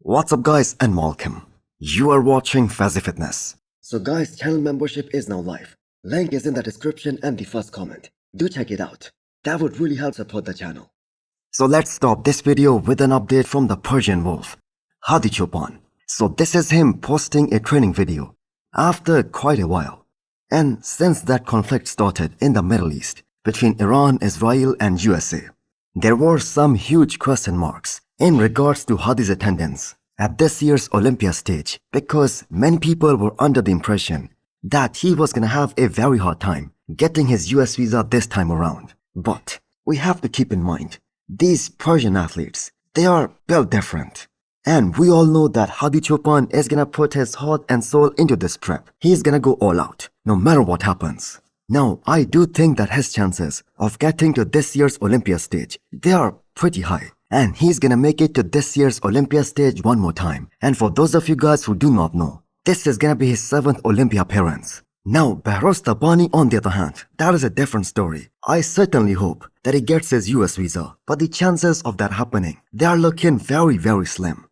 What's up guys and welcome. You are watching Fazi Fitness. So guys, channel membership is now live. Link is in the description and the first comment. Do check it out. That would really help support the channel. So let's start this video with an update from the Persian Wolf, Hadichoopan. So this is him posting a training video after quite a while. And since that conflict started in the Middle East between Iran, Israel and USA, there were some huge question marks in regards to Hadi's attendance at this year's Olympia stage because many people were under the impression that he was gonna have a very hard time getting his US visa this time around. But we have to keep in mind, these Persian athletes, they are built different. And we all know that Hadichoopan is gonna put his heart and soul into this prep. He's gonna go all out, no matter what happens. Now, I do think that his chances of getting to this year's Olympia stage, they are pretty high. And he's gonna make it to this year's Olympia stage one more time. And for those of you guys who do not know, this is gonna be his 7th Olympia appearance. Now, Behrouz Tabani on the other hand, that is a different story. I certainly hope that he gets his US visa, but the chances of that happening, they are looking very slim.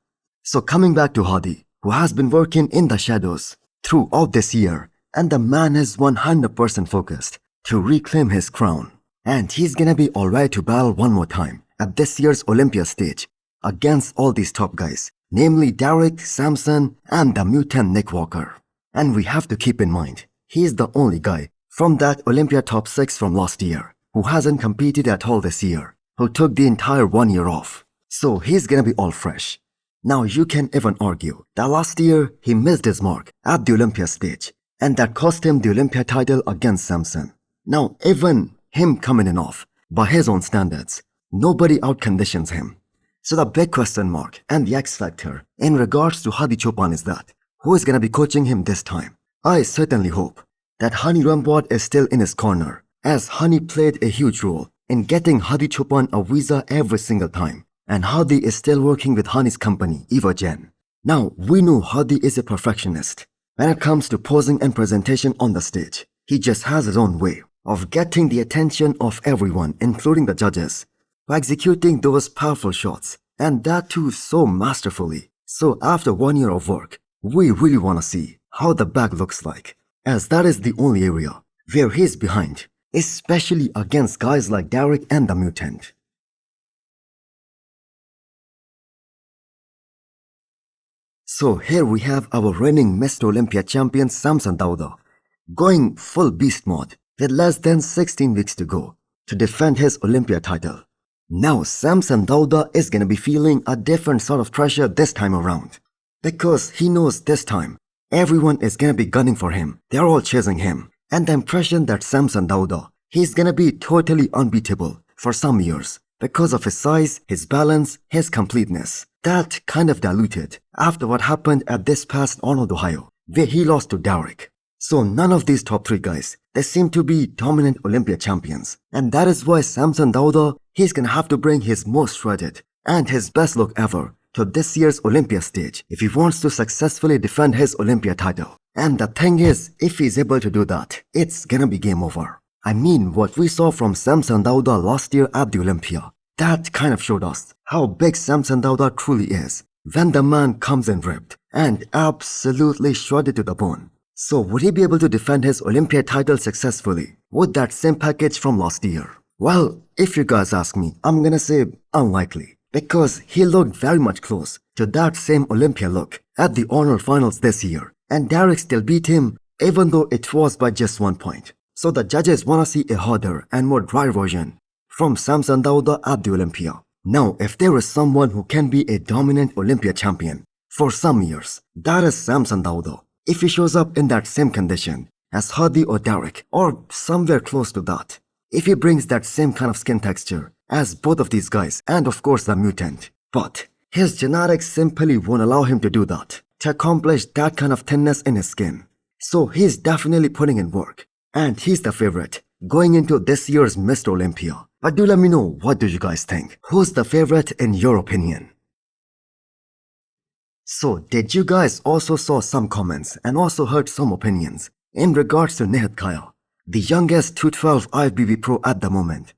So coming back to Hadi, who has been working in the shadows throughout this year, and the man is 100% focused to reclaim his crown. And he's gonna be alright to battle one more time at this year's Olympia stage against all these top guys, namely Derek, Samson and the mutant Nick Walker. And we have to keep in mind, he is the only guy from that Olympia top 6 from last year who hasn't competed at all this year, who took the entire 1 year off. So he's gonna be all fresh. Now you can even argue that last year he missed his mark at the Olympia stage and that cost him the Olympia title against Samson. Now even him coming in off by his own standards, nobody outconditions him. So the big question mark and the X factor in regards to Hadichoopan is that, who is gonna be coaching him this time? I certainly hope that Ramon is still in his corner, as Hani played a huge role in getting Hadichoopan a visa every single time. And Hadi is still working with Hani's company, Evagen. Now, we know Hadi is a perfectionist when it comes to posing and presentation on the stage. He just has his own way of getting the attention of everyone, including the judges, by executing those powerful shots, and that too so masterfully. So after 1 year of work, we really want to see how the back looks like, as that is the only area where he's behind, especially against guys like Derek and the Mutant. So here we have our reigning Mr. Olympia champion Samson Dauda going full beast mode with less than 16 weeks to go to defend his Olympia title. Now Samson Dauda is gonna be feeling a different sort of pressure this time around, because he knows this time everyone is gonna be gunning for him. They're all chasing him, and the impression that Samson Dauda, he's gonna be totally unbeatable for some years because of his size, his balance, his completeness. That kind of diluted after what happened at this past Arnold, Ohio, where he lost to Derek. So none of these top 3 guys, they seem to be dominant Olympia champions. And that is why Samson Dauda, he's gonna have to bring his most shredded and his best look ever to this year's Olympia stage if he wants to successfully defend his Olympia title. And the thing is, if he's able to do that, it's gonna be game over. I mean, what we saw from Samson Dauda last year at the Olympia, that kind of showed us how big Samson Dauda truly is when the man comes in ripped and absolutely shredded to the bone. So would he be able to defend his Olympia title successfully with that same package from last year? Well, if you guys ask me, I'm gonna say unlikely, because he looked very much close to that same Olympia look at the Arnold finals this year, and Derek still beat him even though it was by just 1 point. So the judges wanna see a harder and more dry version from Samson Dauda at the Olympia. Now, if there is someone who can be a dominant Olympia champion for some years, that is Samson Dauda. If he shows up in that same condition as Hadi or Derek, or somewhere close to that, if he brings that same kind of skin texture as both of these guys, and of course the Mutant, but his genetics simply won't allow him to do that, to accomplish that kind of thinness in his skin. So he's definitely putting in work, and he's the favorite going into this year's Mr. Olympia. But do let me know, what do you guys think? Who's the favorite in your opinion? So did you guys also saw some comments and also heard some opinions in regards to Nihat, the youngest 212 IFBB pro at the moment,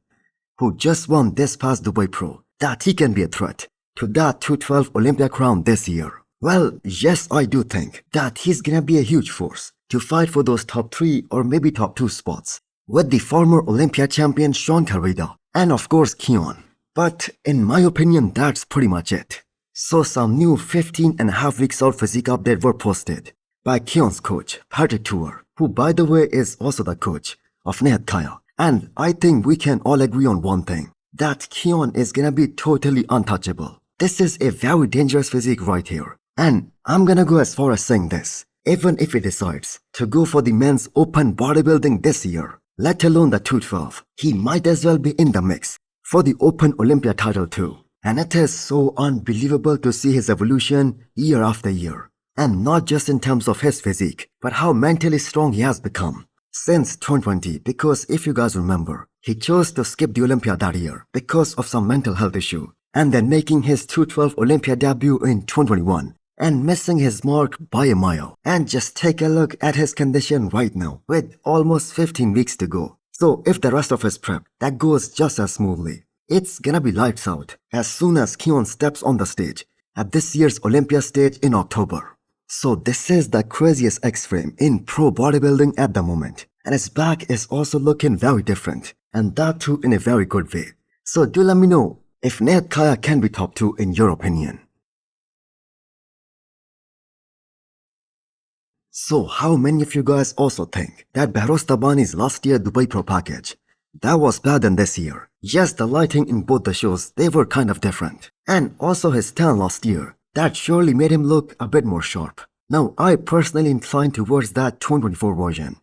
who just won this past Dubai Pro, that he can be a threat to that 212 Olympia crown this year? Well, yes, I do think that he's gonna be a huge force to fight for those top 3 or maybe top 2 spots with the former Olympia champion Sean Carrida and of course Keone. But in my opinion, that's pretty much it. So some new 15.5 weeks out physique update were posted by Keone's coach, Patrick Tour, who by the way is also the coach of Nihat. And I think we can all agree on one thing, that Keone is gonna be totally untouchable. This is a very dangerous physique right here. And I'm gonna go as far as saying this, even if he decides to go for the men's open bodybuilding this year, let alone the 212, he might as well be in the mix for the Open Olympia title too. And it is so unbelievable to see his evolution year after year. And not just in terms of his physique, but how mentally strong he has become since 2020, because if you guys remember, he chose to skip the Olympia that year because of some mental health issue, and then making his 212 Olympia debut in 2021 and missing his mark by a mile. And just take a look at his condition right now with almost 15 weeks to go. So if the rest of his prep that goes just as smoothly, it's gonna be lights out as soon as Keone steps on the stage at this year's Olympia stage in October. So this is the craziest X-frame in pro bodybuilding at the moment, and his back is also looking very different, and that too in a very good way. So do let me know if Nihat can be top 2 in your opinion. So how many of you guys also think that Behrouz Tabani's last year Dubai Pro package, that was better than this year? Yes, the lighting in both the shows, they were kind of different. And also his tan last year, that surely made him look a bit more sharp. Now, I personally incline towards that 2024 version.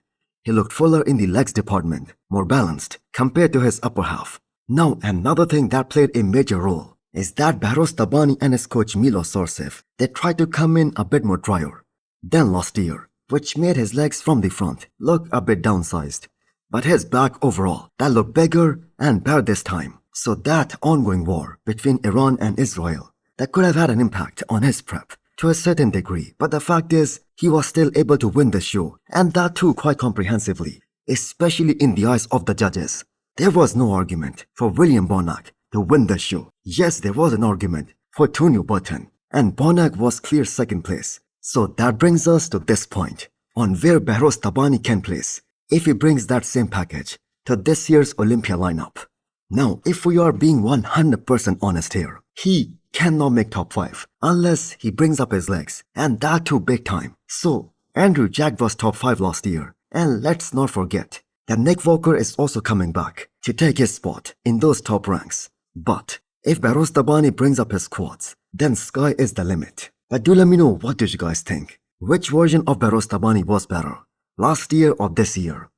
He looked fuller in the legs department, more balanced compared to his upper half. Now, another thing that played a major role is that Behrouz Tabani and his coach Milos Sorsev, they tried to come in a bit more drier than last year, which made his legs from the front look a bit downsized. But his back overall, that looked bigger and better this time. So that ongoing war between Iran and Israel, that could have had an impact on his prep to a certain degree, but the fact is, he was still able to win the show, and that too quite comprehensively, especially in the eyes of the judges. There was no argument for William Bonac to win the show. Yes, there was an argument for Tonio Burton, and Bonac was clear second place. So that brings us to this point, on where Behrouz Tabani can place, if he brings that same package to this year's Olympia lineup. Now, if we are being 100% honest here, he cannot make top 5 unless he brings up his legs, and that too big time. So, Andrew Jack was top 5 last year, and let's not forget that Nick Walker is also coming back to take his spot in those top ranks. But if Behrouz Tabani brings up his quads, then sky is the limit. But do let me know, what did you guys think? Which version of Behrouz Tabani was better, last year or this year?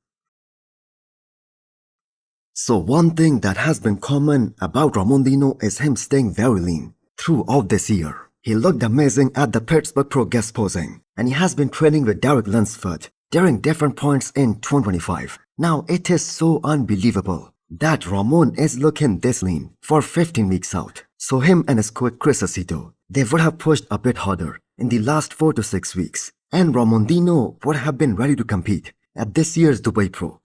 So one thing that has been common about Ramon is him staying very lean throughout this year. He looked amazing at the Pittsburgh Pro guest posing, and he has been training with Derek Lunsford during different points in 2025. Now it is so unbelievable that Ramon is looking this lean for 15 weeks out. So him and his coach Chris Aceto, they would have pushed a bit harder in the last 4 to 6 weeks, and Ramon would have been ready to compete at this year's Dubai Pro,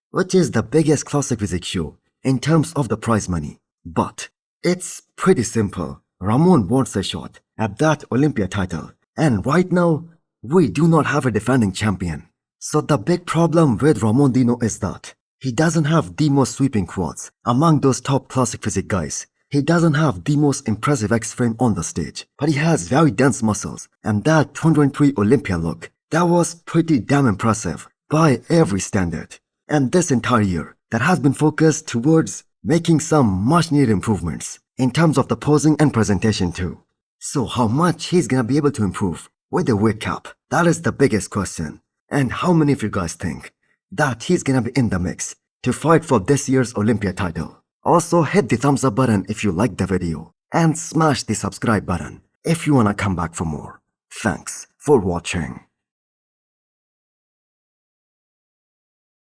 which is the biggest classic physique show in terms of the prize money. But it's pretty simple. Ramon wants a shot at that Olympia title, and right now, we do not have a defending champion. So the big problem with Ramon is that he doesn't have the most sweeping quads among those top classic physique guys. He doesn't have the most impressive X-frame on the stage, but he has very dense muscles, and that 2023 Olympia look, that was pretty damn impressive by every standard. And this entire year, that has been focused towards making some much needed improvements in terms of the posing and presentation too. So how much he's gonna be able to improve with the weight cap, that is the biggest question. And how many of you guys think that he's gonna be in the mix to fight for this year's Olympia title? Also hit the thumbs up button if you liked the video, and smash the subscribe button if you wanna come back for more. Thanks for watching.